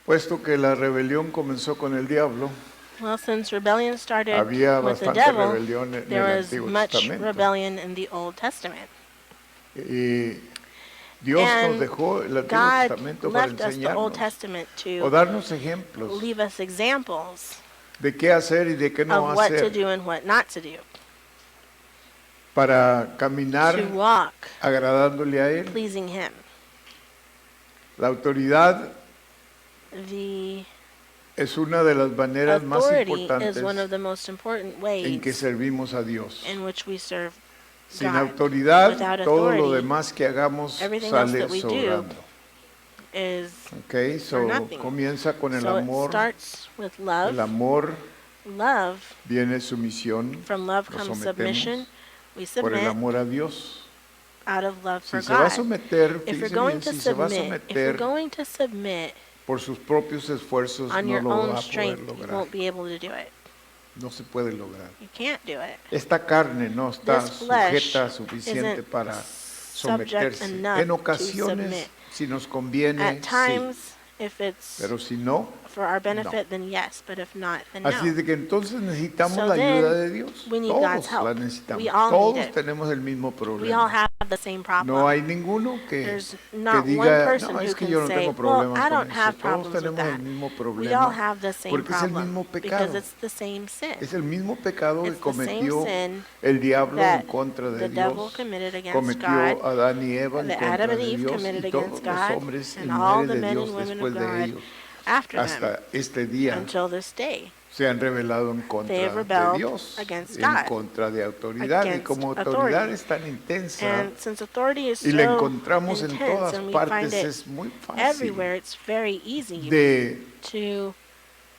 Puesto que la rebelión comenzó con el diablo, Well, since rebellion started había with the bastante devil, rebelión en there el was Antiguo much Testamento. rebellion in the Old Testament. Y Dios nos And dejó el Antiguo God Testamento para left us the Old enseñarnos Testament o to darnos ejemplos leave us examples de qué hacer y de qué no of what to hacer do and what not to do, para caminar to walk agradándole a Él. pleasing Him. La autoridad The es una de las maneras más authority is importantes one of the most important en que ways servimos a Dios. in which we serve Sin God. autoridad, Without todo lo authority, demás que hagamos everything else sale that we do sobrando. is Okay, for so nothing. comienza con el So it amor. starts with El love. amor Love, viene sumisión. from love Nos comes sometemos submission. We por el submit amor a Dios. out of love Si for se va a God. someter, If you're fíjese going bien, to si se va a submit, if you're someter going to submit por sus propios esfuerzos, on no your lo va own a poder strength, you lograr. won't be able to do it. No se puede lograr. You can't do it. Esta carne no está This flesh sujeta suficiente isn't para subject someterse. enough En to ocasiones, submit. si nos conviene, At sí. times, if it's Pero si no, for our benefit, then yes. But if not, then no. así de que entonces necesitamos So la ayuda then, de Dios. we need Todos God's help. la necesitamos. We all Todos need it. tenemos el mismo We all problema. have the same problem. No hay ninguno que There's not one diga, person no, who es que can yo no say, tengo well, problemas I con don't eso. have Todos problems with tenemos el that. mismo We all problema. have the same Porque es el mismo problem pecado. because it's the same sin. Es el mismo pecado que It's the same cometió sin el diablo en that contra de the devil Dios. committed against Cometió God, Adán y Eva en that contra Adam and de Eve Dios committed y todos against los God, hombres y and all mujeres the de men Dios and women después of de God ellos. after them Hasta este día until this day. se han rebelado en contra They have de rebelled Dios, against en God, contra de autoridad. Y against como autoridad authority. es tan intensa And since authority is y la so encontramos en intense todas and we partes, find it es muy fácil everywhere, it's very easy de to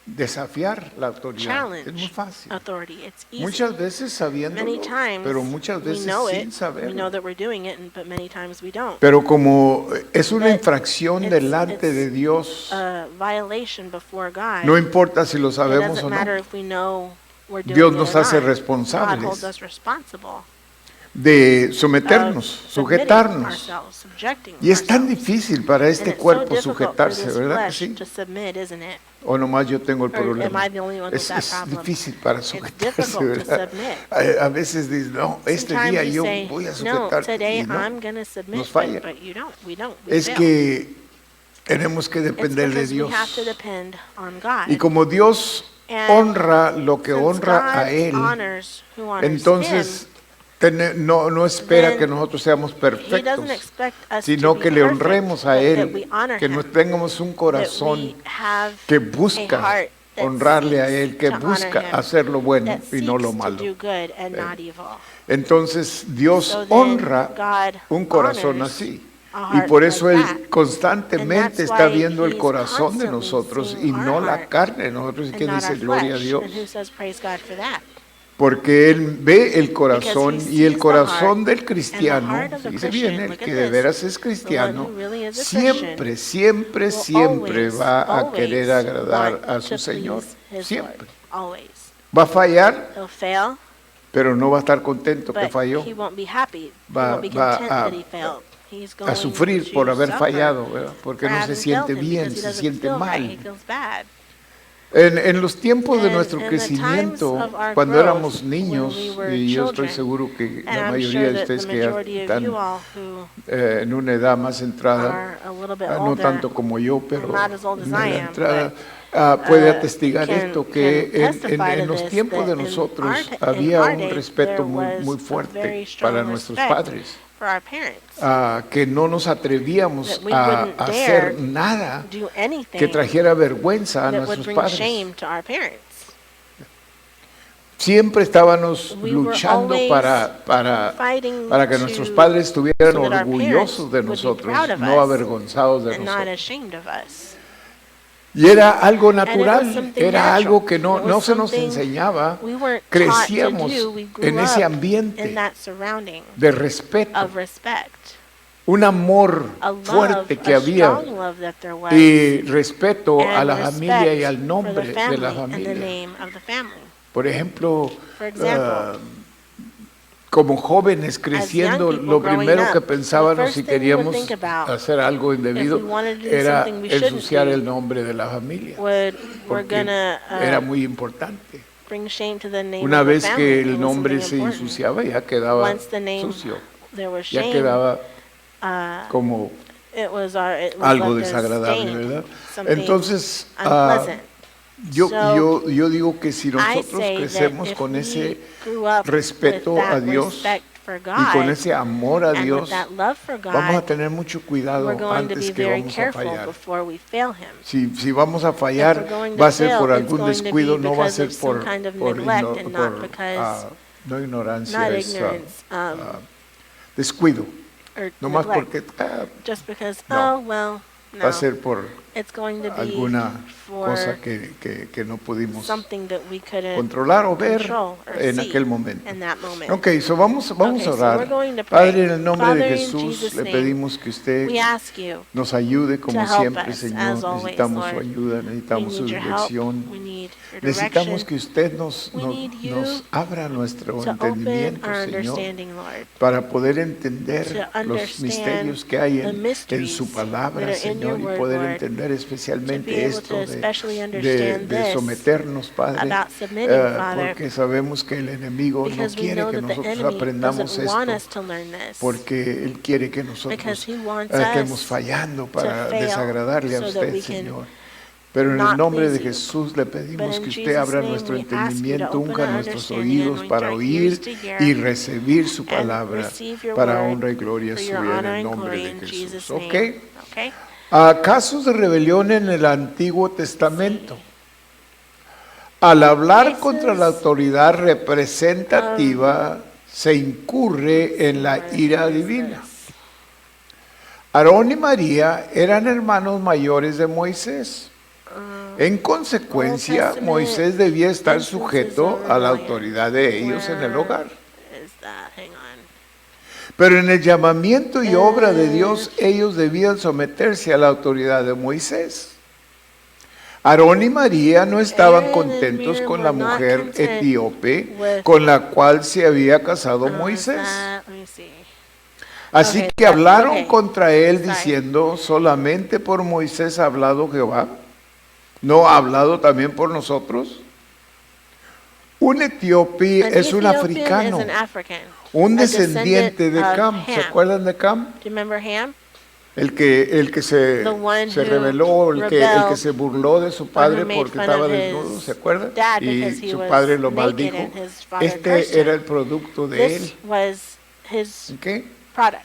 desafiar la autoridad. Es muy challenge fácil. authority. It's easy. Muchas veces Many sabiéndolo, times pero muchas we veces know sin it, we know saberlo. that we're doing it, but many times we don't. Pero como es una But infracción it's- delante de it's Dios, A violation before God. no importa si lo It sabemos doesn't o matter no, if we know we're doing Dios it nos or hace not. responsables. God holds us responsible de of someternos, submitting sujetarnos. ourselves, subjecting Y es tan ourselves. difícil para And este it's so cuerpo difficult for sujetarse, this ¿verdad que flesh sí? to submit, isn't it? O nomás yo tengo el Or am problema. I the only one with that Es problem? difícil para It's sujetarse, difficult to ¿verdad? submit. A veces dices, no, este Sometimes día you yo say, voy a no, sujetar. today Y no, I'm going to submit, nos falla. but you don't. We don't. We Es fail. que tenemos que It's depender de because Dios. we have to depend on God. Y como Dios And honra lo que since honra a God Él, honors who honors entonces him, no espera then que nosotros seamos He perfectos, doesn't expect us sino to que be le perfect, honremos a but that Él, we honor que him, nos tengamos un that corazón we have que a busca heart that honrarle a seeks Él, que to honor busca him, hacer lo bueno that y no lo seeks to malo. do good and not evil. Entonces Dios So then honra God un corazón honors así. a Y heart por eso like Él that. And constantemente that's está why viendo el He's corazón de constantly nosotros y seeing no our la heart carne de nosotros. Y and que not dice our gloria a flesh. Dios. And who says praise God for that? Porque Él ve el corazón Because he y el sees the corazón heart, del and cristiano, the heart of the dice Christian, bien, el look que at de this, veras es the cristiano, one who really is a siempre, siempre, will siempre always, va a always querer agradar want a to su Señor. please his Siempre. Lord. Always. Va a fallar, He'll fail, pero no va a estar contento que but falló. he won't be happy. Va- he won't be va content a- that he failed. He's going A sufrir to por haber suffer fallado, ¿verdad? Porque for no se having siente failed him, bien, because he se doesn't siente feel right, he mal. feels bad. En los tiempos de And nuestro in the crecimiento, times of our cuando growth, éramos when niños, we were y yo estoy children, seguro que And la I'm mayoría sure de that the ustedes que ya majority of están you all who en una edad más entrada, are a little bit no older, tanto como yo, pero not as old as en I la am, entrada, but, puede atestigar can esto, que testify to en los this, tiempos de that in nosotros our- in había our un day, respeto there muy, was muy a fuerte very strong para nuestros respect padres, for our parents. que no nos atrevíamos That we a wouldn't hacer dare nada Do anything que trajera vergüenza a that would nuestros bring padres. shame to our parents. Siempre estábamos We were luchando always para Fighting que to- nuestros padres estuvieran so that our orgullosos de parents would be nosotros, proud of no us avergonzados de and not nosotros. ashamed of us. Y era algo And it was natural, something era natural. algo que It no was se nos something enseñaba. We weren't taught to Crecíamos do. We grew en ese up ambiente in that surrounding de respeto, of respect, un amor a love, fuerte que a había strong love that there was, y respeto a and la respect familia y al for the nombre de family la and the familia. name of the family. Por ejemplo, For example, como jóvenes creciendo, people lo growing primero up, que the pensábamos first si thing we would queríamos think about hacer algo indebido if we wanted to do era something we shouldn't ensuciar do, el nombre de la familia, we're porque gonna era muy importante. bring shame to the name Una of the vez family. que It el was nombre something se important. ensuciaba, ya quedaba Once the name, sucio, there was ya shame, quedaba uh, como it was algo left as desagradable, stained, ¿verdad? something Entonces, unpleasant. yo digo que si I nosotros say that crecemos if con we ese grew up respeto with that a Dios respect for y con God ese amor a and with Dios, that love for vamos a God, tener mucho cuidado we're going to be antes que very vamos a careful fallar. before we fail Him. Si vamos a If fallar, we're going va a to ser fail, por it's algún going to be descuido, no va a because ser of some kind of neglect and not because, no ignorancia, not es ignorance, descuido. or No más neglect. porque Just because, no. oh, well, va a no. ser por It's going to be alguna for cosa que no pudimos something that we couldn't controlar o ver control or en see aquel momento. in that moment. Ok, vamos Okay, a so orar. we're going to pray. Padre, en el nombre Father, de in Jesús, Jesus' le name, pedimos que usted We ask you nos ayude como to help siempre, us, Señor. as always, Necesitamos su Lord. ayuda, we necesitamos su need your help, dirección. we need your Necesitamos direction que usted nos need you nos abra nuestro to open entendimiento, our Señor, understanding, Lord, para poder entender to los understand misterios que hay the en mysteries su that palabra, are in Señor, your y poder word, entender to be especialmente able esto to especially understand de this someternos, Padre, about submitting, Father, porque sabemos que el enemigo no because we quiere know que that the nosotros enemy aprendamos doesn't want us esto, to learn this, porque él quiere que because nosotros he wants estemos us fallando para fail desagradarle a so that usted, we can Señor. Pero en not el nombre de please you. Jesús le But pedimos in que usted Jesus' abra name, nuestro we ask you to entendimiento, open unja our nuestros understanding and oídos anoint para our oír ears to hear y recibir su and palabra receive your para word honra y gloria for suya your en honor el and nombre glory de in Jesús. Jesus' ¿Ok? name. Okay? Casos de rebelión en el Antiguo Testamento. Al hablar contra la autoridad representativa, se incurre en la ira divina. Aarón y María eran hermanos mayores de Moisés. En consecuencia, Moisés debía estar sujeto a la autoridad de ellos en el hogar. Is that? Hang on. Pero en el llamamiento y obra de Dios, ellos debían someterse a la autoridad de Moisés. Aarón y María no estaban Aaron and contentos Miriam con la were not mujer content etíope with- con la cual se había casado Moisés. Let me see. Así Okay, que hablaron okay. contra él Sorry. diciendo, ¿solamente por Moisés ha hablado Jehová? ¿No ha hablado también por nosotros? Un etíope An es un Ethiopian africano, is an African. un a descendiente de descendant of Cam. ¿Se Ham. acuerdan de Cam? Do you remember Ham? El que se The one se who rebeló, el que rebelled, se burló de su padre who made porque fun estaba of his desnudo, ¿se acuerdan? dad because Y he su was padre lo naked maldijo. and his father cursed Este era him. el producto de This él. was his ¿Ok? product.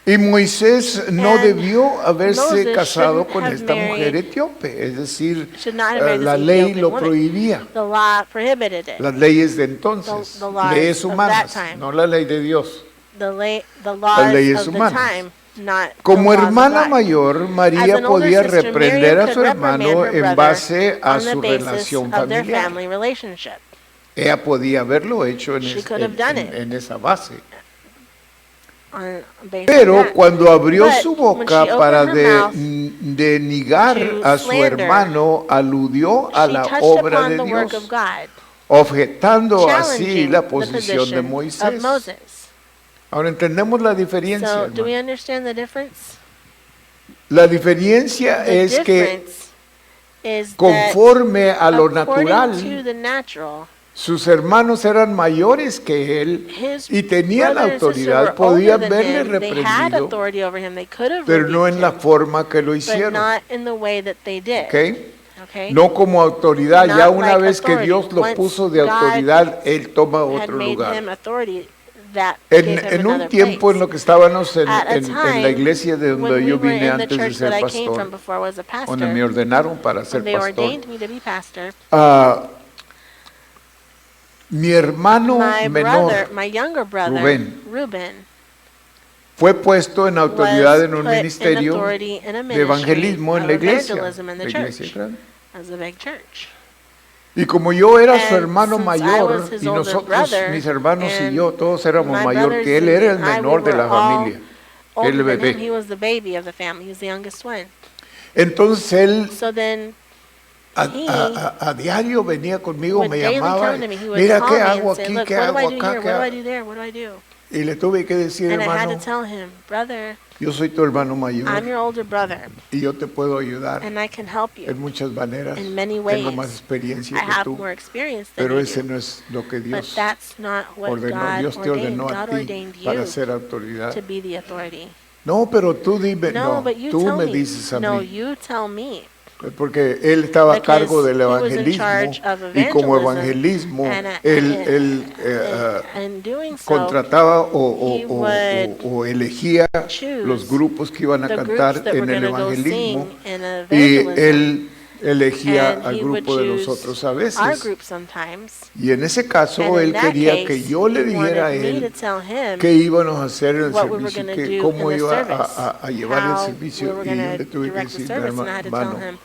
Y Moisés no And debió haberse Moses casado shouldn't con have esta mujer married- etíope, es decir, should not have married la this ley Ethiopian lo woman. prohibía, The law prohibited it. las leyes de entonces, The laws leyes of humanas, that time. no la ley de Dios. The laws leyes of the humanas. time, not Como the laws of hermana life. mayor, As María an older podía sister, reprender Miriam a su could reprimand hermano her en brother base a on the su basis relación of their familiar. family relationship. Ella podía haberlo hecho en, She could have done it. en esa base. Based on Pero that. cuando abrió But su when boca she para opened her mouth denigar to a su slander, hermano, aludió a She la touched obra upon de the work Dios, of God, objetando así challenging la the posición de position of Moisés. Moses. Ahora entendemos la diferencia. So, do we hermano. understand the difference? La diferencia The es que difference is that conforme a lo according to natural, the natural, sus hermanos eran mayores que él his y tenían la brother and sister autoridad, were older podían than verle him. They had reprendido, authority over him. They could have pero no rebuked en la him, forma que lo but hicieron. not in the way that they did. ¿Ok? Okay? No como autoridad, Not ya una like vez que authority. Dios lo Once puso de God autoridad, él toma had otro made lugar. him authority that gave him En un another tiempo place. en lo que estábamos At a en la time iglesia de when donde we yo were vine in the antes de church ser that I came from pastor, before I was a pastor, donde me ordenaron para ser when they pastor, ordained me to be pastor, mi hermano my menor my younger brother, Rubén, fue puesto en autoridad was en un put in ministerio authority in a de ministry evangelismo en of la iglesia, evangelism in the la iglesia church. grande. As a big church. Y como yo era su And hermano since I mayor was his y older nosotros, brother, mis hermanos y and yo, todos éramos my mayor brothers que él, era el and I, we menor de were la all familia, older el than him. He bebé. was the baby of the family. He was the youngest one. Entonces él So then a diario venía conmigo, would me daily llamaba, come to me. He would mira call qué me hago and say, aquí, look, qué what do I hago do acá, here? qué What do I hago. do there? What do I do? Y le tuve que decir, And I had hermano, to tell him, brother, yo soy tu hermano I'm mayor your older brother, y yo te puedo ayudar and I can help you en muchas maneras. in many Tengo más ways. experiencia I que have tú, more experience than pero you ese do. no es lo que But Dios that's not what ordenó. God Dios te ordained. ordenó a God ti ordained para you ser autoridad. to be the authority. No, pero tú dime, No, no, but you tú tell me me. dices a No, mí. you tell me. Porque él estaba a cargo Because del he was in evangelismo charge of y como evangelism, evangelismo and in doing so, contrataba he would o elegía choose los grupos que iban a the groups cantar that were en el going to go evangelismo sing in y evangelism, él elegía and al he would grupo de choose nosotros a our veces. group sometimes. Y en ese caso And in él that quería case, que yo le he dijera a wanted me to él tell him qué íbamos a hacer en el what we were servicio, going to que do cómo in the iba service, a llevar el how we servicio. were Y yo going le to tuve que direct the decir, service, and I had to tell hermano, him,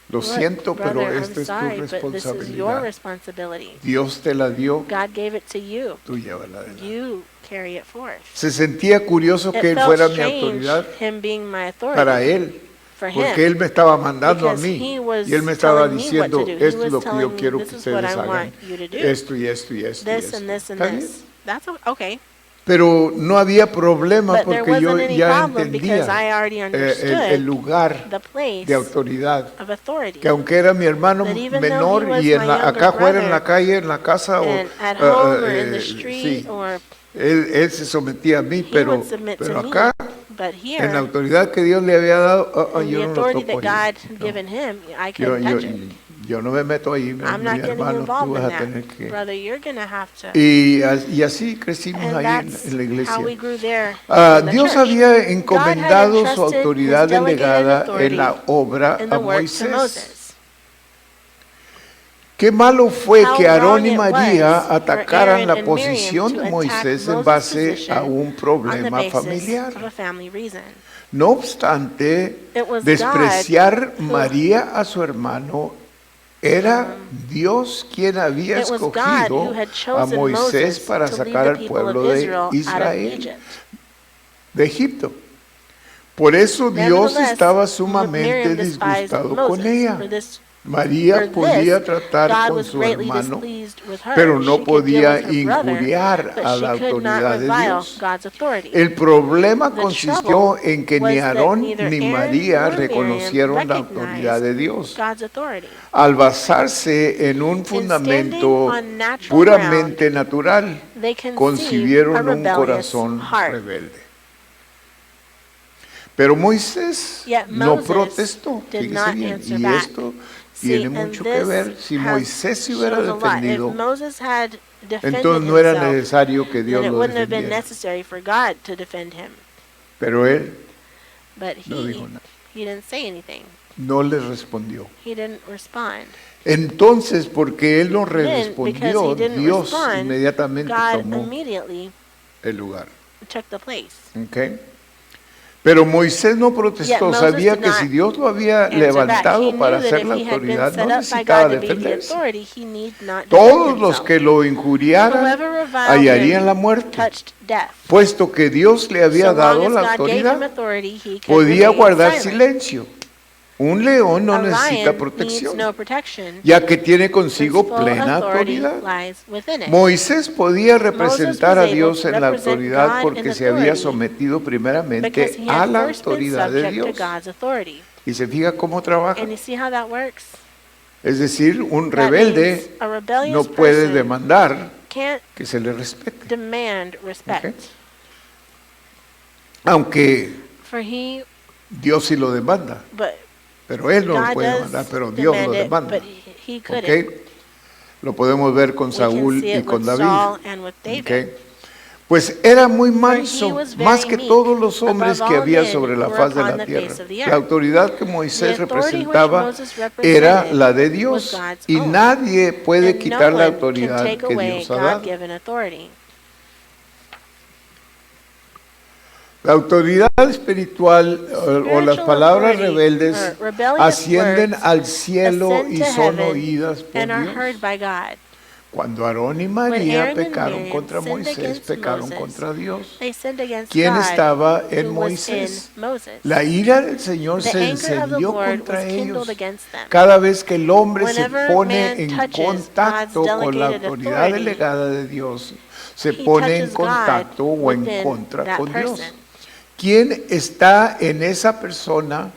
lo look, siento, pero brother, esta I'm es tu sorry, but this is your responsabilidad. responsibility. Dios te la dio, God gave it to you. tú llévala adelante. You carry it forth. Se sentía curioso que It él felt fuera mi strange, autoridad him being my authority para él, for porque him. él me estaba mandando a Because mí he was y él me estaba telling me what to diciendo, do. He esto es was lo que yo telling me, quiero que this is what ustedes I hagan, want you to do. esto y esto y esto y This esto. and this and ¿Está bien? this. That's okay. Pero no había problema But there porque yo wasn't any ya problem because I entendía already el understood lugar the place de autoridad, of authority. que aunque era mi hermano That even though menor he was y en my la, younger acá afuera en la brother, calle, en la casa and at home or in the sí, street or él se sometía a mí, he pero would submit to me. acá But en la here, autoridad que Dios le había dado, in yo the no lo authority toco that ahí. God had No. given him, I Yo, couldn't touch it. yo no me meto ahí, mi I'm not getting hermano, tú involved vas in a tener that. que... Brother, you're going to have to. Y así crecimos And ahí that's en la iglesia. how we grew there in the Dios church. había encomendado su entrusted autoridad his delegated delegada authority en la obra in the a work to Moisés. Moses. Qué malo fue How que Aarón wrong y it María was for atacaran Aaron la and Miriam posición to de attack Moisés en Moses' base position a un on the problema basis familiar. of a family reason. No obstante, It was despreciar God who- María a su hermano era Dios quien había It was God escogido who had a chosen Moisés Moses para to lead sacar the al people pueblo of de Israel out of Israel Egypt. de Egipto. Por eso Dios Nevertheless, estaba sumamente Miriam despised disgustado con Moses. ella. For this, María for podía this, tratar God con was su greatly hermano, displeased with her. pero no She could deal podía with her brother, injuriar but a she la could not autoridad de revile Dios. God's authority. El problema The consistió trouble en que was ni that Aarón neither ni Aaron María nor Miriam reconocieron la autoridad de recognized Dios. God's authority. Al basarse en un fundamento on natural puramente natural, They conceived a concibieron un rebellious corazón heart. rebelde. Pero Moisés Yet no Moses protestó. did Fíjese not bien, answer y back. esto See, tiene and mucho que this ver. Si has- Moisés se hubiera shows a lot. defendido, If Moses had defended entonces no era himself, necesario que then Dios it lo wouldn't have been defendiera. necessary for God to defend him. Pero él But no dijo nada, he didn't say anything. no le respondió. He didn't respond. Entonces, porque él no Then, because respondió, he didn't Dios respond, inmediatamente God tomó immediately el lugar. took the place. ¿Ok? Pero Moisés no protestó, Moses sabía did que not si Dios lo había Answer back. He levantado knew para that ser if la he had been autoridad, set no up by necesitaba God to be the defenderse. authority, he need not defend Todos los himself. que lo injuriaran Whoever reviled hallarían him la muerte, touched death. puesto que Dios le había So long dado as la God gave him autoridad. authority, he could Podía remain guardar silent. silencio. Un león no A necesita lion needs protección, no protection. ya que tiene Since consigo full plena authority autoridad. lies within it. Moisés podía representar was a able Dios to en la represent autoridad God porque in se había authority sometido because primeramente he a had la first been autoridad de subject to Dios. God's authority. Y se fija cómo trabaja. And you see how that works? Es decir, un That rebelde means a rebellious no puede person demandar can't que se le respete. demand respect. Ok. Aunque For he, Dios sí lo demanda, but pero él no lo God puede does demandar, pero Dios demand lo it, demanda. but he couldn't. ¿Ok? Lo podemos ver con We can Saúl see y it con with David. Saul and with David. ¿Ok? Pues era muy he manso, was very más que meek, todos los hombres above que all había men sobre la who were faz de upon la the tierra. face of the La earth. autoridad que Moisés The authority which representaba Moses era represented la de was Dios God's y own. nadie puede And quitar no la one autoridad can take que away Dios ha dado. God-given authority. La autoridad espiritual o las Spiritual palabras authority, rebeldes or rebellious ascienden words al cielo ascend y to son heaven oídas por and are Dios. heard by God. Cuando Aarón y When María Aaron and pecaron Miriam contra sinned Moisés, against pecaron Moses, contra Dios. they sinned against ¿Quién God, estaba en who was in Moisés? Moses. La ira del Señor The se anger of the encendió Lord was contra kindled ellos. against them. Cada vez que el hombre se Whenever pone man en touches contacto God's con la delegated autoridad authority, delegada de Dios, se he pone en touches God contacto o en within contra that con Dios. person. ¿Quién está en esa persona?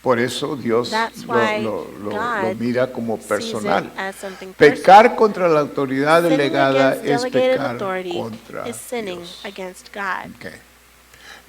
Por eso Dios That's lo why lo mira como Sees it personal. as something personal. Pecar contra la autoridad Sinning delegada against es delegated pecar authority contra is sinning Dios. against God. Ok.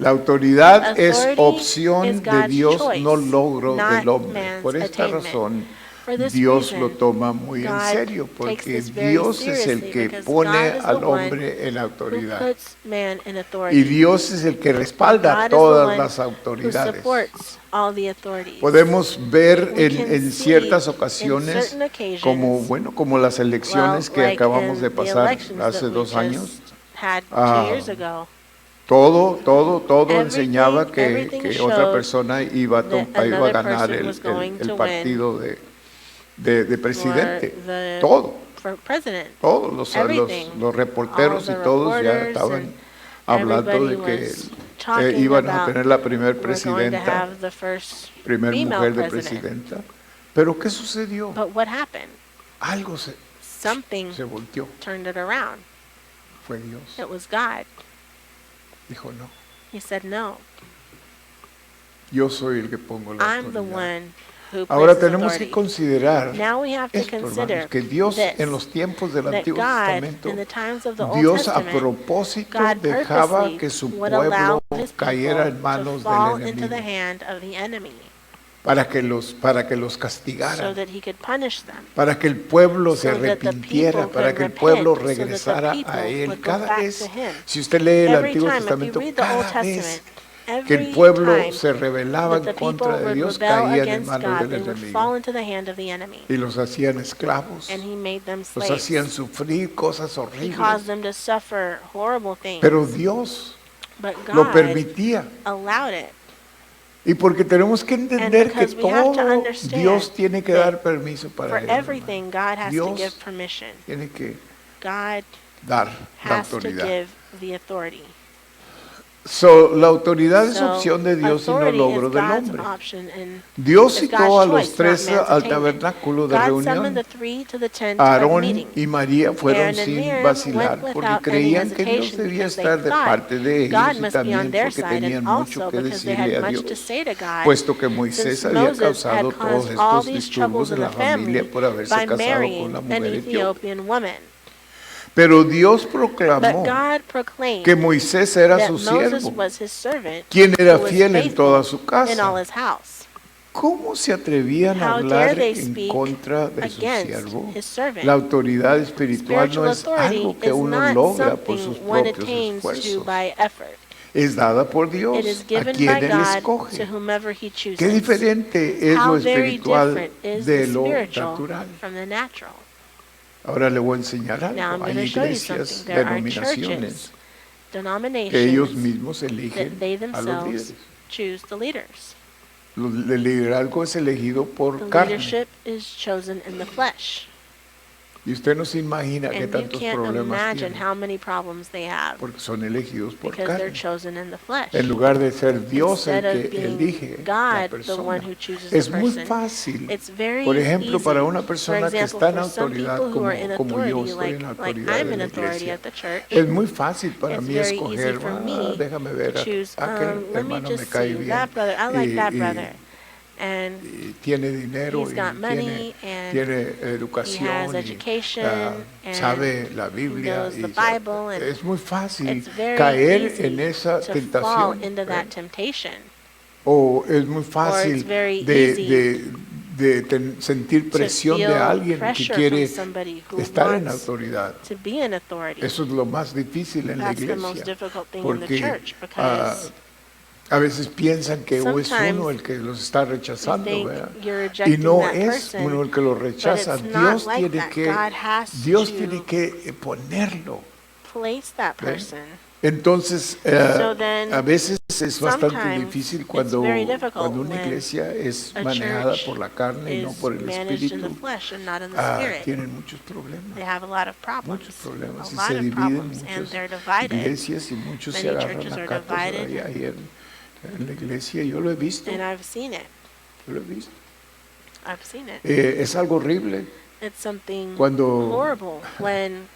La autoridad es Authority opción is de God's Dios, choice, no logro not del hombre. man's Por esta attainment. razón, For this Dios lo reason, toma muy en God serio, takes porque this very Dios es el seriously que because pone God is the al one hombre en who autoridad. puts man in Y authority. Dios es el que respalda God is the todas one las who autoridades. supports all the authorities. Podemos ver We can en see ciertas in ocasiones, certain occasions, como, bueno, como las elecciones que like acabamos in de the pasar elections hace that we 2 años. just had 2 Ah, years ago. Todo enseñaba Everything que otra showed persona iba that a another ganar person was going el to partido de presidente. for the for president. Todos los Everything. los reporteros All y the todos ya reporters estaban and hablando de everybody que was talking iban a about tener la primer we're going to presidenta, have the first primer female mujer de president. presidenta. Pero ¿qué sucedió? But what happened? Algo Something se volteó. turned it around. Fue Dios. It was God. Dijo, no, He said, no, yo soy el que pongo la I'm the autoridad. one who Ahora places tenemos que authority. considerar Now we have to esto, consider hermanos, que Dios this, en los tiempos del that Antiguo God, Testamento, in the times of the Old Dios a Testament, propósito God dejaba purposely que su would pueblo allow his cayera en people to manos fall del into the enemigo hand of the enemy para que los so castigaran, that he could punish them. para que el pueblo se So that the arrepintiera, people para could que el pueblo repent, so that the regresara people a Él. would go Cada back vez, to him. si usted lee el Every Antiguo time, if you Testamento, read the Old cada vez Testament, que el every pueblo time se rebelaba that en the people contra de would Dios, rebel caían en against manos God, del they would fall enemigo into the hand of the enemy. y los hacían esclavos, And he made them los hacían slaves. sufrir cosas He horribles. caused them to suffer horrible things. Pero Dios But lo God permitía. allowed it. Y porque tenemos que entender que because we have to todo understand Dios tiene que that dar permiso para For él. everything, God has to Dios give permission. tiene que God dar la has to autoridad. give the authority. La autoridad es So, opción de Dios y no authority logro is del God's hombre. option and Dios is citó God's a los choice, 13 not man's al attainment. tabernáculo de God reunión. summoned the 3 to the tent of Aarón meeting. y María fueron Aaron and sin Miriam vacilar went porque without creían any que Dios hesitation debía because they estar de thought parte de God ellos y must be on también their porque side, tenían and mucho also que because they decirle had a much to Dios, say to God, puesto que Moisés since había Moses had causado todos caused all estos these disturbios troubles en in la the family familia por haberse by casado con marrying la an mujer etíope. Ethiopian woman. Pero Dios But proclamó God proclaimed que Moisés era that su Moses siervo, was his servant, quien era who was fiel en toda faithful su in all casa. his house. ¿Cómo se atrevían a How hablar dare they en speak contra de su against siervo? his servant? La autoridad espiritual no Spiritual es authority algo que is uno not logra por something sus one propios attains to esfuerzos. by effort. Es dada por It Dios is a given quien by Él God to escoge. whomever he Qué chooses. diferente es How lo very espiritual different is de the lo spiritual natural. from the natural. Ahora le voy a enseñar Now I'm algo. going Hay to show you iglesias, something. There are denominaciones churches, que ellos denominations mismos that eligen they a los themselves líderes. choose the leaders. El liderazgo es elegido The por carne. leadership is chosen in the flesh. Y usted no se imagina qué And you tantos can't problemas imagine tienen, how many problems they have porque son elegidos por because they're carne. chosen in the flesh. En lugar de ser Dios Instead el of que being elige la God, the one persona. who chooses Es the muy person. fácil. It's very Por ejemplo, easy. para una For persona que example, está en for some autoridad people who are in como yo authority, estoy en like autoridad I'm de in la authority iglesia, at the church, es muy fácil para it's mí very escoger, easy for me déjame ver, to choose, aquel let me hermano me just cae see bien, that brother, I like that y brother. And y tiene dinero he's y got money and tiene he educación has y education and sabe la he Biblia knows the y Bible, and es muy fácil it's very caer easy en esa to fall tentación, into that temptation. o es muy Or fácil it's very easy sentir to presión de feel alguien que pressure quiere from somebody who estar en wants autoridad. to be in authority. Eso es lo más difícil en la That's the most iglesia, difficult thing in the porque church because a veces piensan que es sometimes uno el que los está you rechazando, think ¿verdad? you're Y rejecting no that es person, uno el que lo but rechaza. it's not Dios like tiene that. God has Dios to tiene que ponerlo. place that ¿Ven? person Entonces, So then, a veces es bastante sometimes difícil it's cuando, very difficult cuando una when iglesia es a manejada church por la carne y no is por el managed in the espíritu. flesh and not in the Ah, spirit. tienen muchos problemas, They have a lot of muchos problems, problemas. a Y lot se of dividen problems, and muchas they're divided. iglesias y muchos se Many agarran churches a are catos divided, ahí en la iglesia. Yo lo he visto, and I've seen it. yo lo he visto. I've seen it. Es algo horrible. It's something Cuando horrible when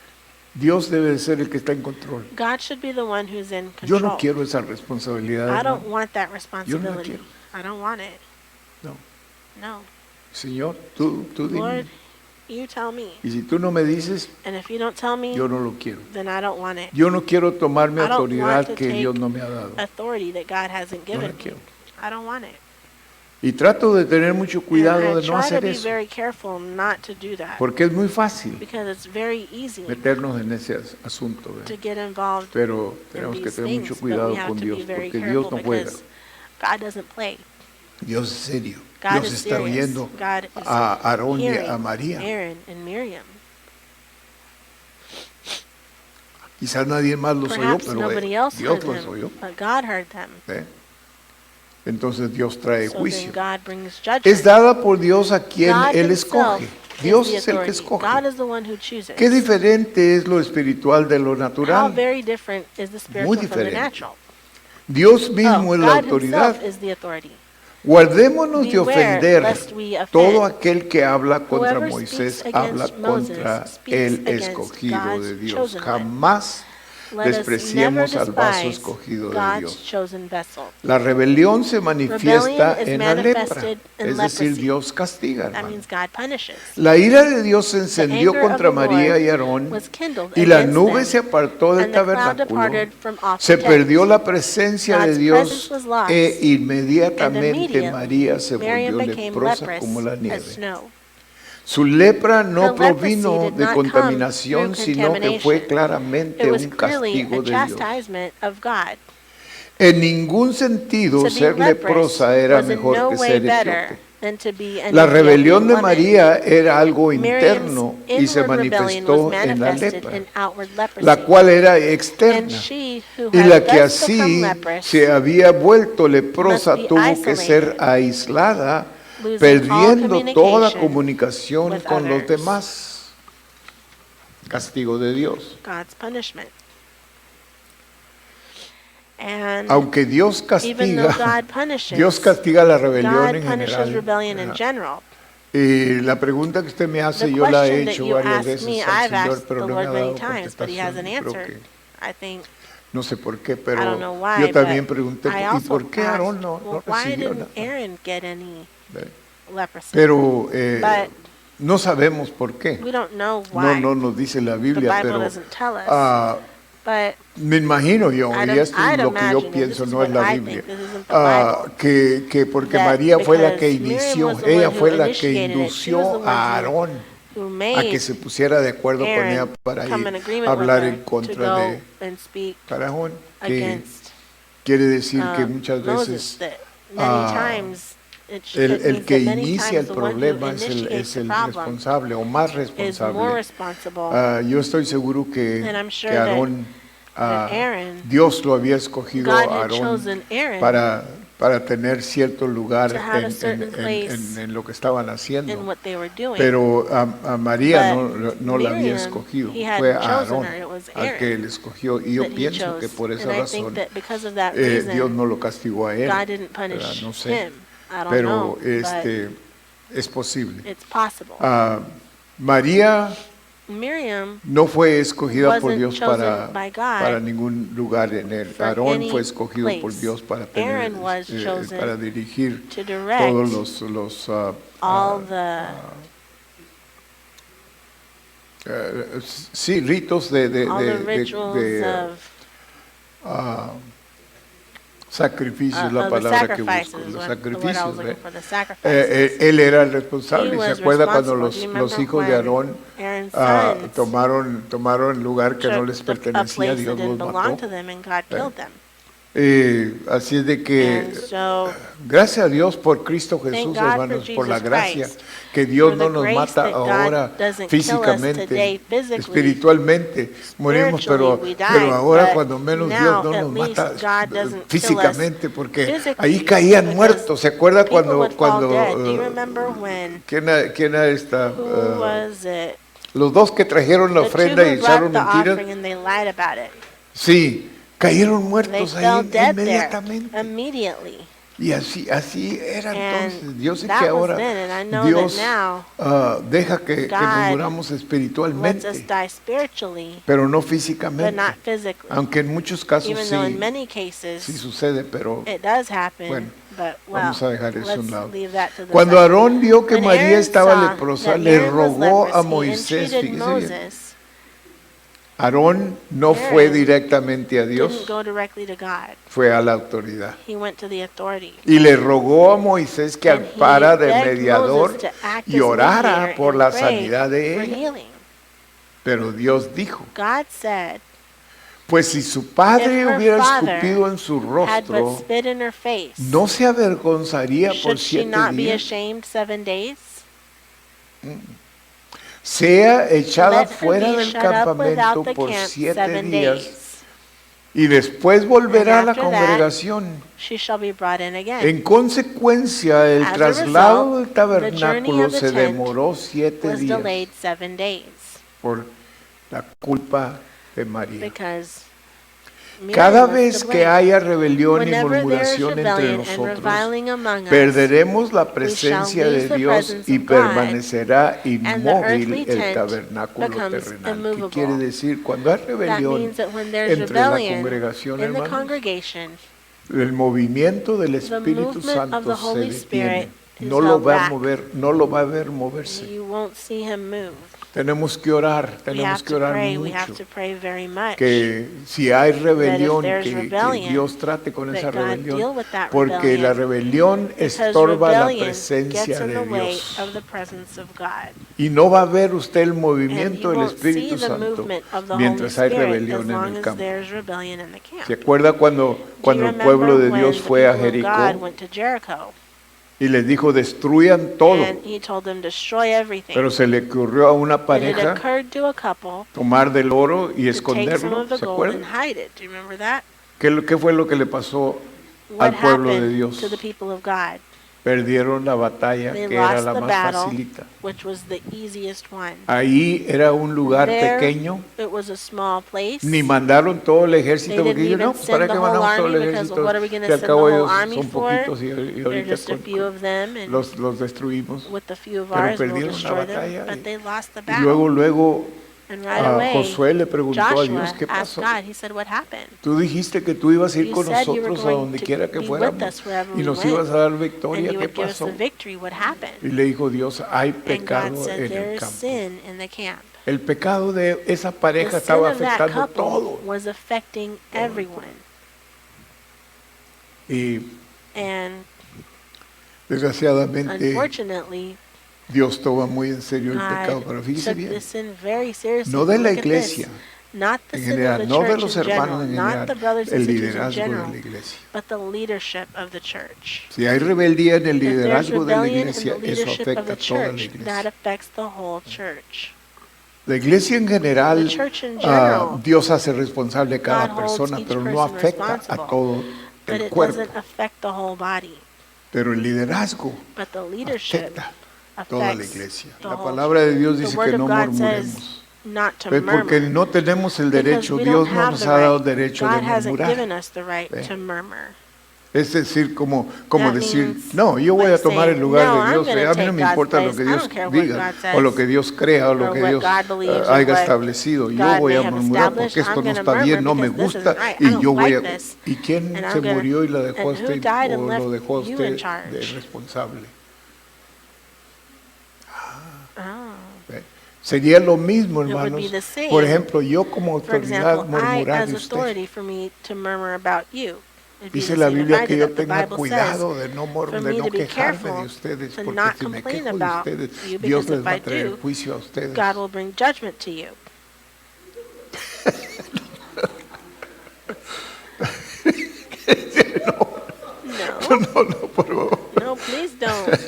Dios debe de ser el que está en control. God should be the one who's in Yo control. no quiero esa responsabilidad, I don't hermano. want that Yo no la responsibility. quiero. I don't want it. No. No. Señor, tú dime. Lord, you tell me. Y si tú no me dices, And if you don't tell me, yo no lo quiero. then I don't want it. Yo no quiero tomar mi I don't autoridad want to que take Dios no me ha dado. authority that God hasn't No la given me. quiero. I don't want it. Y trato de tener mucho And cuidado I de no try to hacer be eso, very careful not to do that porque es muy fácil because it's very easy meternos en ese asunto. to get involved Pero in tenemos que these tener mucho things, but cuidado we have con to Dios, be very porque Dios careful no juega. because God doesn't play. Dios es serio. God Dios is está serious. oyendo God is a Aarón y hearing a María. Aaron and Miriam. Quizás nadie más los oyó, Perhaps pero nobody else Dios heard los them, oyó. but God heard them. ¿eh? Entonces Dios trae So juicio. then God brings judgment. Es dada por Dios a quien God Él himself escoge. is Dios the es el que authority. escoge. God is the one who chooses. Qué diferente es lo espiritual de lo How natural. very different is the spiritual from the diferente. natural. Dios mismo Oh, es la God autoridad. himself is the authority. Guardémonos de Beware ofender. lest we offend. Todo aquel que habla contra Whoever Moisés speaks habla against Moses contra speaks el against escogido God's de Dios. chosen one. Jamás Let us despreciemos never al vaso despise escogido de God's Dios. chosen vessel. La rebelión se manifiesta Rebellion is en la lepra, manifested in es decir, leprosy. Dios castiga, That hermano. means God punishes. La ira de Dios se encendió anger of contra the María Lord y Aarón, was kindled y la against nube them, se apartó del and the cloud tabernáculo. departed from off Se the tent. perdió la presencia de God's Dios presence was lost, e inmediatamente and immediately María se Miriam volvió became leprosa leprous como la as nieve. snow. Su lepra no Her leprosy provino did de not come contaminación, through sino que fue contamination. claramente It was un clearly castigo a de Dios. chastisement of God. En ningún sentido To be ser leprous leprosa era was in mejor no que way ser better etíope. than to be an La Ethiopian rebelión de woman. María era algo Miriam's interno y se inward rebellion manifestó was en la manifested lepra, in outward leprosy. la cual era And externa. she who Y had la que thus become así leprous, se había vuelto leprosa must be tuvo que ser isolated, aislada, losing all perdiendo toda communication comunicación with con los others. demás. Castigo de Dios. God's punishment. And Aunque Dios even though castiga, God punishes, Dios castiga la rebelión God en punishes general. rebellion in general. Y la pregunta que usted me hace, The yo la he question that hecho you varias asked veces me, al I've Señor, asked pero the no me Lord ha many dado times, but He contestación. hasn't Creo answered. que I think, no sé por qué, I pero don't know why, yo también but pregunté, I ¿y also por qué Aarón asked, no well, why recibió didn't nada? Aaron get any leprosy? Pero But no sabemos por qué. we don't know why. No nos dice la The Biblia, Bible pero doesn't tell us. ah, But me imagino yo, y esto es I'd lo que yo imagine, and pienso, this is no es what la I Biblia, think, this isn't the Bible, que porque that María fue la que because Miriam inició, was the ella one fue who la que initiated it, she was indució the one a Aarón who a made que se pusiera de acuerdo con ella Aaron para come in ir agreement a with hablar her en to contra go de and speak Faraón, que against quiere decir que uh, muchas Moses. veces That many ah, times it el means que that many inicia el times the one who problema es initiates the el problem responsable o más is more responsable. responsible. Yo estoy seguro And I'm sure que Aarón, that Aaron, Dios lo había escogido God a had Aarón chosen Aaron para tener cierto lugar to have a certain place en lo que estaban in haciendo. what they were doing. Pero a María But no la había Miriam, escogido, he hadn't fue a chosen Aarón her, it was al que Aaron él escogió. Y yo that he pienso que chose. por esa And I razón think that because of that Dios reason, no lo castigó a él. God didn't ¿verdad? punish No sé, him. I don't pero know, but es posible. it's possible. María Miriam no fue escogida por wasn't Dios chosen by God para ningún lugar en él. for Aarón any fue escogido por place. Dios para Aaron was chosen para dirigir to direct todos all the sí, ritos de all the rituals of sacrificios, la of the palabra que busco, sacrifices. los The word I was sacrificios. looking for, the sacrifices. Él era el He responsable. ¿Se was acuerda cuando responsible. Do you los remember hijos de when Aarón Aaron's sons tomaron el lugar que no les took a pertenecía? place Dios that didn't los belong mató. to them and God killed them? Así es de que And so, gracias a Dios por Cristo thank Jesús, God for hermanos, por la Jesus gracia, Christ, que Dios for no the nos grace mata that God ahora doesn't kill us físicamente, today physically. espiritualmente morimos, Spiritually, we pero died, ahora but cuando menos Dios now, no at nos least, mata God doesn't kill us físicamente, porque physically, ahí caían because muertos. ¿Se acuerda people cuando, would fall cuando dead. Do you remember when, quién era esta? who was it? Los dos que trajeron la The two ofrenda y who brought echaron the mentiras, offering and they lied about it. sí, cayeron They muertos fell ahí dead there inmediatamente. immediately. Y así era entonces. And Yo sé that que was ahora then, and I know Dios that now deja que nos God muramos lets us espiritualmente, die spiritually, pero no but físicamente. not physically. Aunque en muchos casos Even though in sí, many sí cases sucede, pero it does happen, bueno, but well, vamos a dejar eso a un let's lado. leave that to the Cuando side. Aarón vio que When María Aaron estaba saw leprosa, that le Miriam was rogó a leprous, he Moisés, entreated fíjese bien. Moses. Aarón no fue Aaron directamente a Didn't Dios, go directly to God. fue a la autoridad. He went to the authority. Y le rogó a Moisés que And he actuara de begged mediador Moses to act y as orara mediator por and la pray sanidad de for ella. healing. Pero Dios dijo, God said, pues si su padre If her hubiera father escupido en su had but rostro, spit in her face, ¿no se avergonzaría por should she 7 not be días? ashamed 7 days? Sea echada Let her fuera be del shut up campamento without the por camp 7 7 días days. y después volverá a la after that, congregación. She shall be brought in again. En consecuencia, el As a traslado del result, the journey tabernáculo of the se tent demoró 7 Was días delayed 7 days por la culpa de María. because Cada Miriam was vez to que blame. haya rebelión y Whenever there is murmuración entre rebellion and nosotros, reviling among us, perderemos la we shall presencia lose de the Dios presence y of God, permanecerá and the inmóvil earthly el tent tabernáculo becomes terrenal. ¿Qué immovable. quiere decir? Cuando hay That rebelión means that when there's entre la rebellion congregación, in the hermanos, congregation, el movimiento del the Espíritu movement of the Santo se Holy detiene. Spirit is No lo held va a back. mover, no lo va a ver moverse. You won't see him move. Tenemos que orar, We tenemos have que to orar pray. We have mucho. to pray very much. Que si hay rebelión, there's que rebellion, Dios trate con that esa God rebelión, deal with that porque la rebelión Because estorba la rebellion gets presencia in the de way Dios. of the presence of God. Y no va a ver usted el And movimiento you del won't see Espíritu the Santo movement of the Holy mientras hay Spirit as rebelión en long el as campo. there's rebellion in the camp. ¿Se acuerda cuando Do you el remember pueblo de when Dios the fue a people of God Jericó went to Jericho y les dijo destruyan todo? and he told them destroy everything? Pero se le ocurrió a una But it pareja occurred to a couple tomar del oro y to take some esconderlo. of the ¿Se gold and acuerda? hide it. Do you remember that? ¿Qué fue lo que le pasó What al pueblo de happened Dios? to the people of God? Perdieron la batalla They que era lost la the más battle, facilita. which was the easiest one. Ahí era un lugar There, pequeño, it was a small place. ni mandaron todo el They ejército didn't porque dijeron, even no, send ¿para the qué whole mandamos todo el army because ejército? what are we going Que to al send the cabo whole ellos army son for? poquitos y They're ahorita just a few of them, and los destruimos. with a few of Pero ours we'll perdieron la destroy batalla them. But they lost the Y luego, battle. And right away, Josué le preguntó a Joshua Dios, ¿qué asked pasó? God, he said, what happened? Tú dijiste que tú ibas a ir You con said you were nosotros a going donde to quiera que be with fuéramos us wherever y we nos went, ibas a dar and victoria. you ¿Qué would give us pasó? the victory. What happened? Y le dijo Dios, hay And God pecado said, en there el is campo. sin in the camp. El pecado de esa pareja The sin estaba of that afectando couple todo. was affecting everyone. Y And desgraciadamente unfortunately, Dios toma muy en serio el pecado. God Pero fíjese took bien, this sin very seriously. no de la Look at this. iglesia Not the en sin of general, the no de church los in hermanos general, en not general, the brothers el and sisters in liderazgo de general, la iglesia. but the leadership of the church. Si hay rebeldía en el If there's liderazgo de la rebellion in iglesia, the eso leadership of afecta the a toda la church, that iglesia. affects the whole church. La iglesia en general, The church in general, Dios hace responsable a cada God holds persona, each pero no person afecta a responsible, todo but el it cuerpo. doesn't affect the whole body. Pero el liderazgo But the leadership afecta toda la affects iglesia. the La whole palabra de Dios church. dice The word que no of God says murmuremos. not to ¿Ves? Porque murmur. no tenemos el Because derecho, we Dios don't no have nos the ha dado right. derecho de God hasn't given murmurar. us the right ¿Ve? to murmur. Es decir, como That decir, means no, yo voy a like tomar el saying, lugar "No, de I'm Dios, gonna a mí no take me God's importa lo place. que I Dios don't care what diga, God o lo says, que Dios crea, o lo or que what Dios God believes, or haya what establecido. Yo God voy may a have murmurar established. porque esto I'm no gonna está bien, no murmur me because this gusta, isn't right. I y don't yo voy like a... this. ¿Y quién And se I'm gonna- murió y la dejó a and who usted, died and o left lo dejó a you in usted charge? de responsable? Oh. ¿Ve? Sería lo mismo, It would hermanos. be the same. Por ejemplo, yo como For autoridad example, I murmurar as de usted. authority for me to murmur about you. It'd be Dice the la same if Biblia I que did yo that. The tenga Bible cuidado says de no, for de me no to be quejarme de careful ustedes, to porque not si me complain quejo de about ustedes, you, Dios because les if va I a traer do, juicio a ustedes. God will bring judgment to you. no, por favor. No, please don't.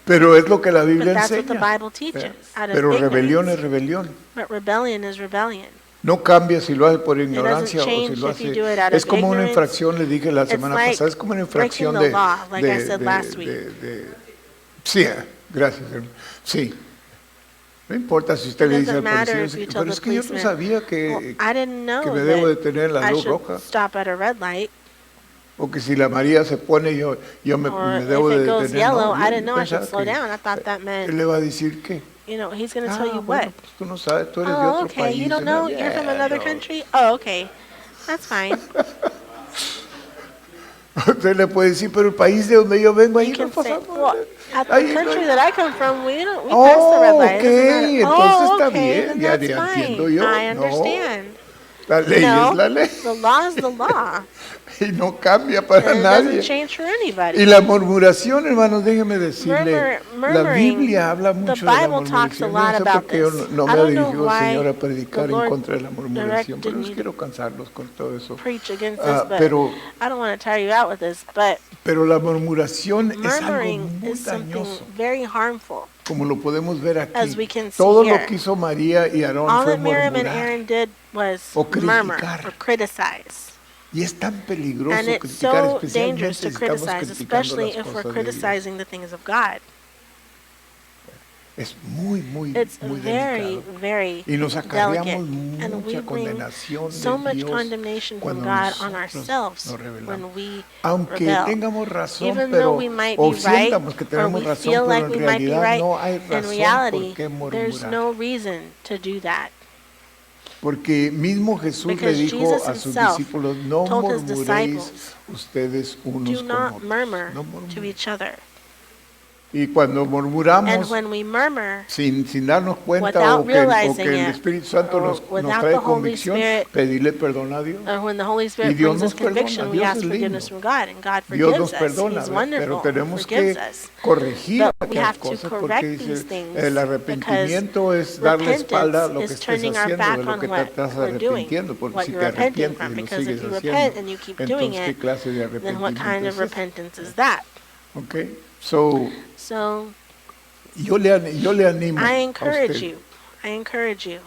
Pero es lo que la But Biblia that's what the enseña. Bible teaches. Out of Pero rebelión ignorance. es rebelión. But rebellion is rebellion. No cambia si lo hace por doesn't ignorancia o si change lo if you hace. do it out Es of como una ignorance. infracción, le dije la It's semana like pasada, es como una infracción breaking the law, like I said last week. Sí, gracias, hermano. Sí. No importa si usted It le dice al doesn't matter policía, if you tell pero the es que yo no policeman, sabía Well, que I didn't know me debo that detener en la I luz should roja. stop at a red light. O que si la María se pone, yo me Or debo if de it goes detener. yellow, No, I yo didn't know I should pensaba slow que down. I thought that él meant, le va a decir qué. he's going to tell you Bueno, what. pues tú no sabes, tú eres de Oh, otro okay. país. You don't know? You're from another country? Oh, okay. That's fine. Usted le puede decir, pero el país de donde yo vengo, ahí You no can say, pasamos. well, at the Ahí no country hay- that I come from, we pass the red Oh, light. ok, It doesn't matter. entonces está okay, bien, then ya that's entiendo fine. yo. I No, understand. la ley No, es la ley the law is the law. y no cambia para And it nadie. doesn't change for anybody. Y la murmuración, hermanos, déjeme decirle, la Murmuring, Biblia habla the mucho de la Bible talks a murmuración. Yo lot no sé por about qué yo this. no I me ha don't know dirigido el why Señor a predicar the en Lord contra de la murmuración, pero no directed me quiero cansarlos con todo eso. preach against Ah, this, but pero- I don't want to tire you out with this, but Pero la murmuración es algo murmuring muy is something dañoso, very harmful. como lo podemos ver As aquí. we can see Todo lo here. que hizo María y Aarón All fue that Miriam and murmurar. Aaron did was O murmur criticar. or criticize. Y es tan peligroso And it's criticar, so especialmente dangerous si to estamos criticize, criticando especially las if we're cosas de Dios. criticizing the things of God. Es muy, muy, It's muy very, delicado. very Y nos delicate. acarreamos And we mucha bring condenación so de much Dios condemnation from cuando God on nosotros ourselves nos rebelamos. when we Aunque rebel. tengamos razón, Even pero though we might o be right, sientamos que or tenemos we razón, feel pero like en we might be realidad right, no hay in razón reality, por qué there's murmurar. no reason to do that. Porque mismo Jesús le Because dijo Jesus a sus himself discípulos, no told his murmuréis disciples, ustedes unos Do con not otros. murmur No to murmuren. each other. Y cuando And murmuramos, when we murmur, sin darnos cuenta without o que realizing el it, Espíritu Santo or nos without trae the Holy convicción, Spirit, pedirle perdón a Dios. or when the Holy Y Spirit Dios brings nos us conviction, perdona, we Dios ask es forgiveness lindo. from God, and God Dios forgives nos us. perdona, He's ¿ve? wonderful, pero tenemos forgives que us. corregir But we aquellas have to cosas porque correct dice these things, el arrepentimiento es darle espalda a lo que repentance is estés turning our haciendo back de lo on que te what estás we're doing, arrepintiendo, porque what si you're te repenting arrepientes from, y lo because if sigues you repent haciendo, and you keep doing entonces qué it, clase de then what kind arrepentimiento of es ese? repentance is that? Okay. So, So yo le animo I a encourage usted you, I encourage you,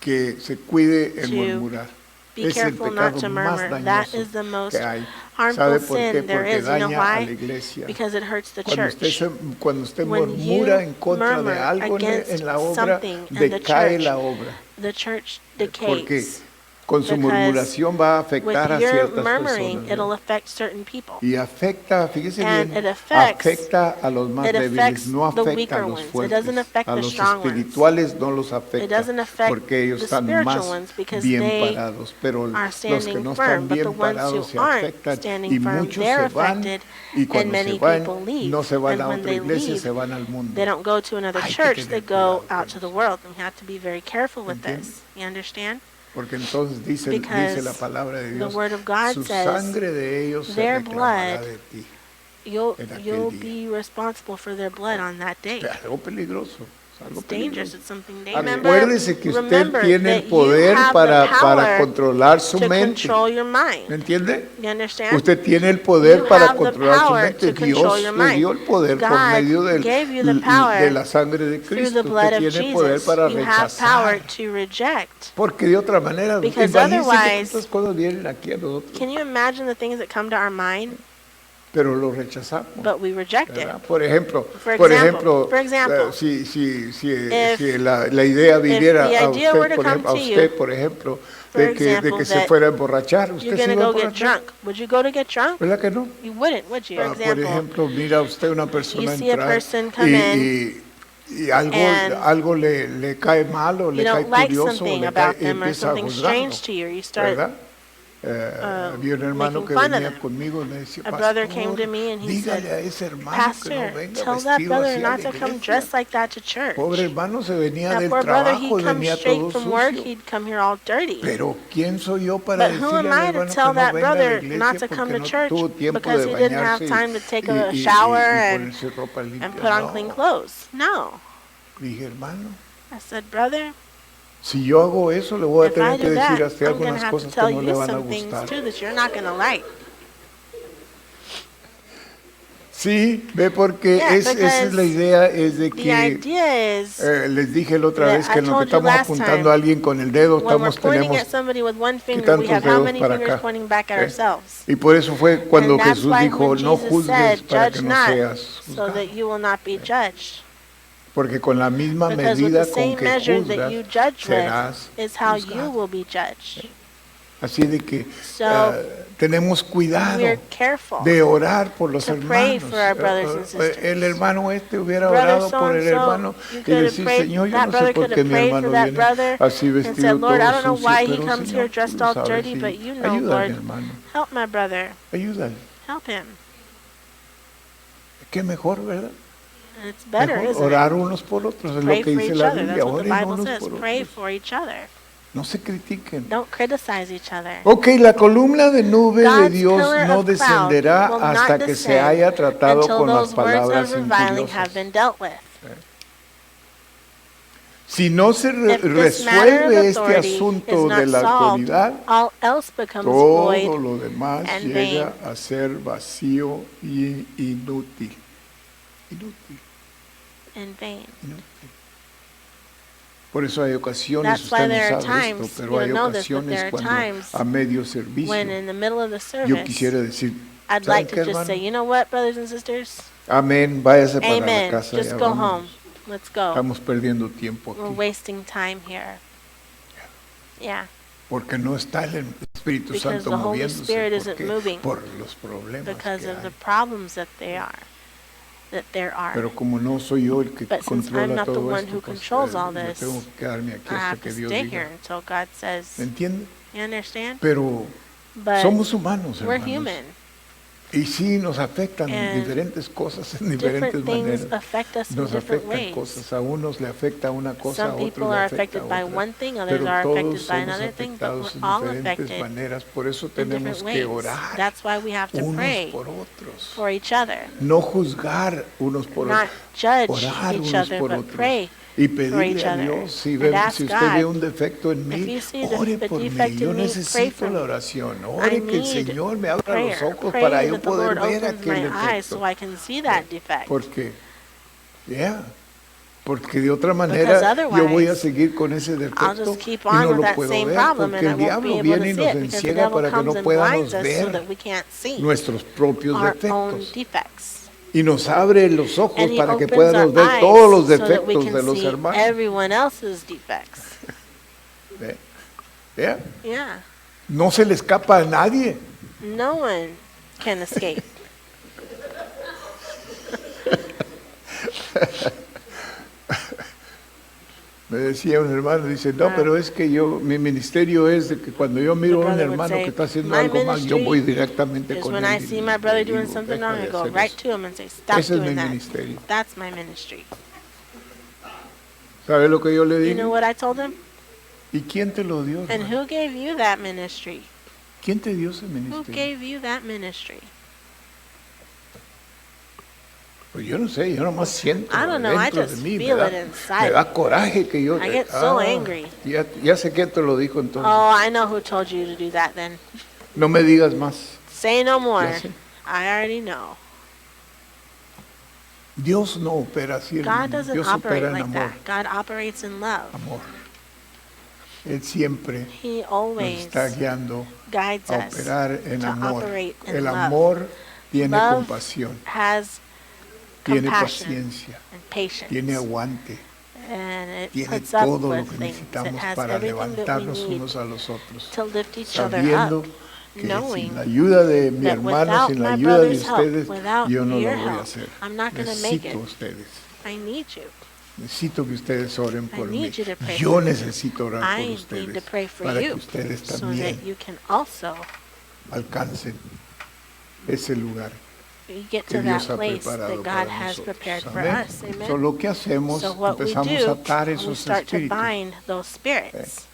que se cuide en to murmurar. be Es el careful not pecado to más murmur. That dañoso is the most que hay. harmful ¿Sabe por qué? sin there Porque is. You know daña a la why? iglesia. Because it hurts the Cuando church. cuando usted When murmura you en contra de murmur algo against en la obra, something in the decae church, la obra. The church Porque decays. con su Because murmuración va a With afectar a your ciertas murmuring, personas. it'll ¿no? affect certain people. Y afecta, fíjese And bien, it affects- afecta a los más it débiles, affects no the afecta a weaker los ones. It fuertes. doesn't affect A the los strong ones. espirituales no los It afecta, doesn't affect porque ellos the están spiritual más ones because bien they parados. Pero are los que standing no firm, están but the bien ones parados se who aren't afectan standing y firm, muchos they're se van affected, y and cuando many se van people leave. no se van And a when otra they iglesia, leave, se van al mundo. They don't go to another Hay que church, tener they cuidado go con out to the world. And we have to be very careful with ¿Entiende? this. You understand? Porque entonces dice Because la palabra de the Dios, word of God su says sangre de ellos se their reclamará blood de ti. You'll En aquel you'll día. be responsible for their blood on that day. Es algo peligroso. Es algo It's dangerous. peligroso. It's something Acuérdese que usted remember tiene that el you poder have para the power controlar su to mente. control your ¿Me mind. entiende? You understand? Usted tiene el poder You para have the controlar su power mente. to control Dios your le mind. dio el poder por God medio gave you the de power la sangre de Through Cristo. the blood Usted of tiene poder Jesus, para you have power rechazar. to reject. Porque de otra manera, Because imagínese que otherwise- estas cosas vienen aquí a nosotros, Can you imagine the things that come to our mind, pero lo rechazamos. but we reject it? ¿Verdad? Por ejemplo, For example, si la idea viniera the a idea usted, were to por come ejemplo, a to usted, you, por ejemplo, for de que example, se that fuera a emborrachar, You're ¿usted se going iba a to go get emborrachar? drunk. Would you go to get drunk? ¿Verdad que no? You wouldn't, would you? Por ejemplo, mira usted una persona You see a entrar person come y algo, and algo le cae mal o you le cae don't like curioso o something le about cae, them or empieza a something juzgarlo, strange to you, or you start ¿verdad? Había un hermano making que fun of venía them. conmigo y me decía, A brother pastor, came to me and he dígale said, a ese hermano que Pastor, no venga tell that vestido brother así a not la to come iglesia. dressed like that to church. Pobre hermano se venía That del poor brother, trabajo he'd y come venía straight todo from work, sucio. he'd come here all dirty. Pero ¿quién soy yo para But who decirle am al I to hermano que tell no that venga a la brother iglesia not to porque come to no church tuvo tiempo because de he didn't have bañarse time to take y- a y shower and ponerse ropa limpia? put on No. clean clothes? No. Dije, hermano, I said, brother, si yo hago eso, le voy a if I tener que do that, decir a usted I'm going to algunas have to cosas tell que no le you van a some things gustar. too that you're not going to like. Sí, ve, porque Yeah, esa es la because idea, es de The que idea is les dije la otra that vez que I en lo que told you estamos last apuntando a time, alguien con el dedo, when we're pointing tenemos at somebody with one ¿qué finger, we tantos have how dedos many para fingers acá? pointing back at ¿Eh? ourselves. Y por eso fue cuando And that's Jesús why dijo, when no Jesus juzgues said, para que judge no not, seas so juzgado. that you will not be judged. Porque con la misma Because with medida the con same que measure that you juzgas, judge with serás is how you juzgado. will be judged. Así de que So, tenemos cuidado we're careful de orar por los to pray hermanos. for our brothers and sisters. El hermano este hubiera Brother orado por el so-and-so, hermano you y could have decir, prayed, Señor, yo that no sé brother por could qué have mi prayed for hermano that viene brother así and vestido said, Lord, I todo don't know sucio, why he pero comes Señor, here dressed tú all sabes, dirty, sí. but you know, Ayúdale, Lord, hermano, help my brother, ayúdale. help him. Qué mejor, ¿verdad? And it's better, Mejor isn't orar it? unos por otros, es Pray lo que for dice each la other. Biblia, That's what the oren Bible unos says. por Pray otros. for each other. No se critiquen. Don't criticize each other. Ok, la columna de nube de God's Dios pillar no of cloud descenderá will hasta not que se descend haya tratado until con las those words palabras of reviling injuriosas. have been dealt with. Si no se If this matter of resuelve este authority is asunto de not la solved, autoridad, all else becomes todo void lo demás and llega vain. a ser vacío y inútil. Inútil, and vain. inútil. Por eso hay ocasiones, That's why usted there no are sabe times, esto, pero you hay know this, but ocasiones there are cuando times a medio servicio When in the middle of the yo service, quisiera decir, I'd ¿saben like qué, to just hermano? say, you know what, brothers and sisters? Amén, váyase para la Amen. casa, Just ya go vámonos. home. Let's go. Estamos perdiendo tiempo We're aquí, wasting time here. Yeah. porque no está el Espíritu Because Santo the Holy moviéndose, Spirit isn't porque moving por los problemas Because que of the hay. problems that there are. Pero como no soy yo el que But since I'm controla not the todo one esto, who pues, controls all me this, tengo que quedarme aquí I hasta have que to Dios stay diga. here until God ¿Me says, entiende? you understand? Pero But somos humanos, we're hermanos. human. Y sí, nos afectan And diferentes cosas en diferentes Different things maneras. affect us in Nos different afectan ways. cosas. A unos le afecta una cosa, a Some otros people le are afecta affected by otra. one thing, others Pero are todos affected by somos another thing, but afectados we're all en diferentes affected maneras. Por eso in tenemos different que ways. orar That's why we have to unos pray por otros. for each other. No juzgar unos por Not otros. judge Orar each unos other, por but otros. pray Y for pedirle each a other. Dios, si And ask usted ve God, un defecto en if mí, you see ore the por mí. defect Yo in me, pray necesito for la me. oración. Ore que el need Señor me abra los prayer. ojos Pray para yo that the poder Lord ver opens aquel my eyes defecto. so I can see that defect. Porque, porque de otra Because manera yo voy a otherwise, seguir con ese I'll defecto just keep y on no with lo that puedo same ver problem porque and el I won't be diablo able viene to y see nos it because the enciega devil para que no comes and podamos blinds us so ver that we can't see nuestros propios our own defectos. defects. Y nos abre los ojos And he para que opens podamos our ver eyes todos los so that we defectos can de los see hermanos. everyone else's defects. ¿Ve? ¿Ve? Yeah. No se le escapa a nadie. No one can escape. Me decía un hermano, dice, no, pero es que mi ministerio es de que cuando yo miro a un brother would hermano say, que está haciendo "My algo mal, yo ministry voy directamente Is con when él. I y see my le brother doing digo, something "Deja wrong, de I go hacer right eso". to him and say, stop Ese es mi doing that. ministerio. That's my ministry. ¿Sabe lo que yo le You dije? know what I told him? ¿Y quién te lo dio? And hermano? who gave you that ministry? ¿Quién te dio ese Who ministerio? gave you that ministry? Pues yo no sé, yo nomás siento I don't know, I dentro de just mí, feel me it da, inside me da coraje que yo... I get so angry. Ya sé quién te lo dijo entonces. Oh, I know who told you to do that then. No me digas más. Say no more. Ya sé. I already know. Dios no opera así, God hermano. doesn't Dios operate opera en like amor. that. God operates in love. Amor. Él siempre He nos always está guiando guides a us. operar en to amor. operate in El love. amor tiene Love compasión, Has tiene compassion paciencia, and patience. tiene aguante, And it tiene puts up todo lo with que things. It necesitamos has para everything that we levantarnos need unos a los otros, to lift each other sabiendo up, que sin knowing la ayuda de mi that hermano, without sin la my ayuda de brother's help, ustedes, without yo no your lo voy a help, hacer. I'm not gonna make Necesito it. ustedes. I need you. Necesito que ustedes oren por mí. need you to pray Yo for me. necesito orar por I need ustedes to pray for para que you ustedes so también that you can also alcancen ese lugar get que to Dios that ha place preparado that para God has nosotros. prepared for Amén. us. Amen. So, lo que hacemos, So what we empezamos a do, atar we esos start to espíritus. bind those spirits.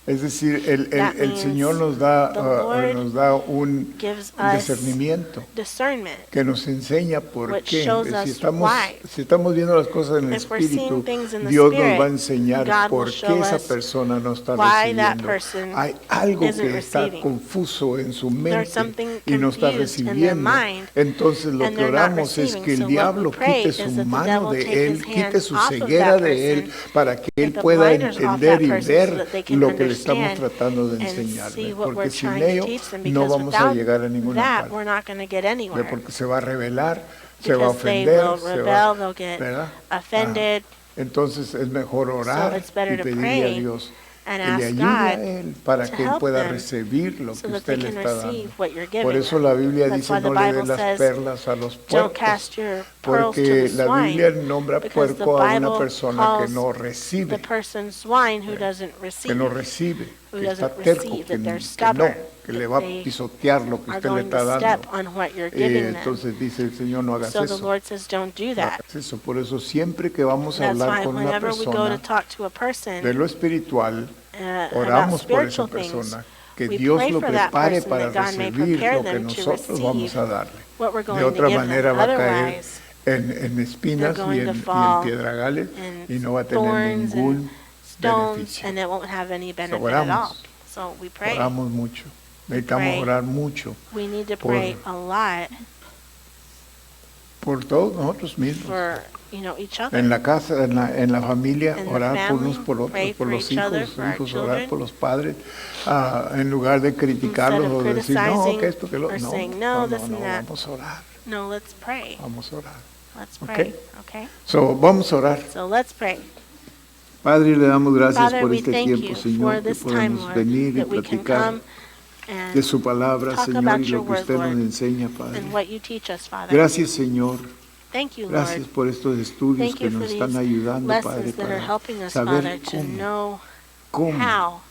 Es decir, That el means Señor the Lord nos da un gives us discernimiento discernment, que nos enseña por which qué. shows us why. Si estamos viendo las cosas en el If we're seeing Espíritu, things in the Dios nos Spirit, va a enseñar God por will qué show esa us persona no está why that recibiendo. person Hay algo isn't que está receiving. confuso en su There's mente something y no está confused in their recibiendo. mind, Entonces lo and que they're not oramos es receiving. que el So what we diablo pray quite is su that the mano devil take de él, his quite hands su off of ceguera that de él, person, para que él get the pueda blinders off entender that y person so ver that they can lo que le estamos understand tratando de and enseñarle. see what Porque we're sin trying to ello teach them, no because vamos a without llegar a ninguna that, parte. we're not going to get anywhere. Porque se va a rebelar, se va a Because they ofender, will se va, rebel, they'll get ¿verdad? offended, Entonces es mejor so orar it's better y to pedirle a pray Dios and que le ask ayude a God él para to que él help pueda them recibir lo so que that they usted le can está dando. receive what you're giving Por eso them. la Biblia That's dice why the no le Bible des las says, perlas a los don't puercos, cast your pearls to porque the la Biblia swine, nombra because the puerco a una Bible persona que calls no the recibe, person swine who doesn't que no receive, recibe, who que está doesn't terco, receive, que that they're no, stubborn, que le that va a they pisotear lo que are usted le going está to dando. step on what you're giving them. Entonces dice el Señor, no hagas So the eso. Lord says, don't do No that. hagas eso. Por eso siempre que vamos a That's hablar why con una whenever we go to persona talk to a de person lo espiritual, about oramos por esa spiritual things, persona, que we Dios pray lo for that prepare person, para that God may recibir prepare lo que them to nosotros vamos receive a darle. what we're De going to otra give manera them. va a caer Otherwise, en espinas they're y going to en fall piedragales y in no va a tener thorns ningún and stones, beneficio. and it won't have any benefit oramos. at all. So we pray. Oramos mucho. Necesitamos pray. orar mucho We need to por- pray a lot por todos nosotros mismos. for each other. En la casa, en la familia, In the orar por family, unos por otros, pray por for los each other, hijos, for our hijos orar children. por los padres, en lugar de criticarlos Instead of o de decir, no, criticizing que esto, que lo or no, saying, no, no, this no, and that. vamos a orar, No, let's pray. vamos a orar. Let's Okay. pray. Okay? So, vamos a orar. So let's pray. Padre, le damos gracias Father, por we este thank tiempo, you for Señor, que this time, podemos Lord, venir y that we can platicar come and de su palabra, talk Señor, about y your lo que word, usted nos Lord, enseña, Padre. and what you teach us, Father. Gracias, Señor. Thank you, Gracias Lord. por estos estudios Thank que you for nos these están ayudando, Padre, lessons that are para helping us, Father, saber to know cómo how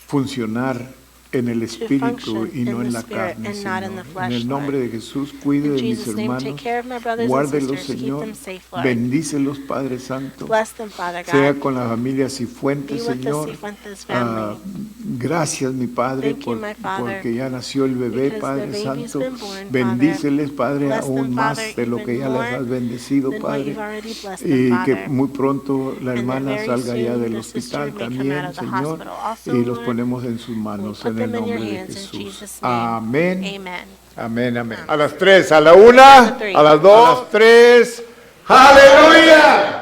funcionar en el Espíritu function y no in en the la Spirit carne, and not in the Señor. flesh, En el nombre de Jesús, cuide In de mis Jesus' name, take hermanos, care of my brothers and guárdelos, sisters. Keep Señor, them safe, Lord. bendícelos, Padre Santo, Bless them, Father sea God. con la familia Be Cifuentes, with the Señor. Cifuentes Ah, family. gracias, mi Padre, Thank you, my Father, porque ya nació el bebé, because Padre the baby's Santo. been born, Bendíceles, Padre, Bless them, aún más Father, de lo que even ya les more has bendecido, than what Padre. you've already blessed Y them, que Father. muy pronto la And that hermana very salga ya soon del the sister hospital may come también, out of the Señor, hospital also, y los Lord. ponemos en sus We'll manos put en el them in your nombre de hands in Jesús. Jesus' name. Amén. Amen. Amén, amén. A las 3, a la 1, three. a las 2, a las 3. ¡Aleluya!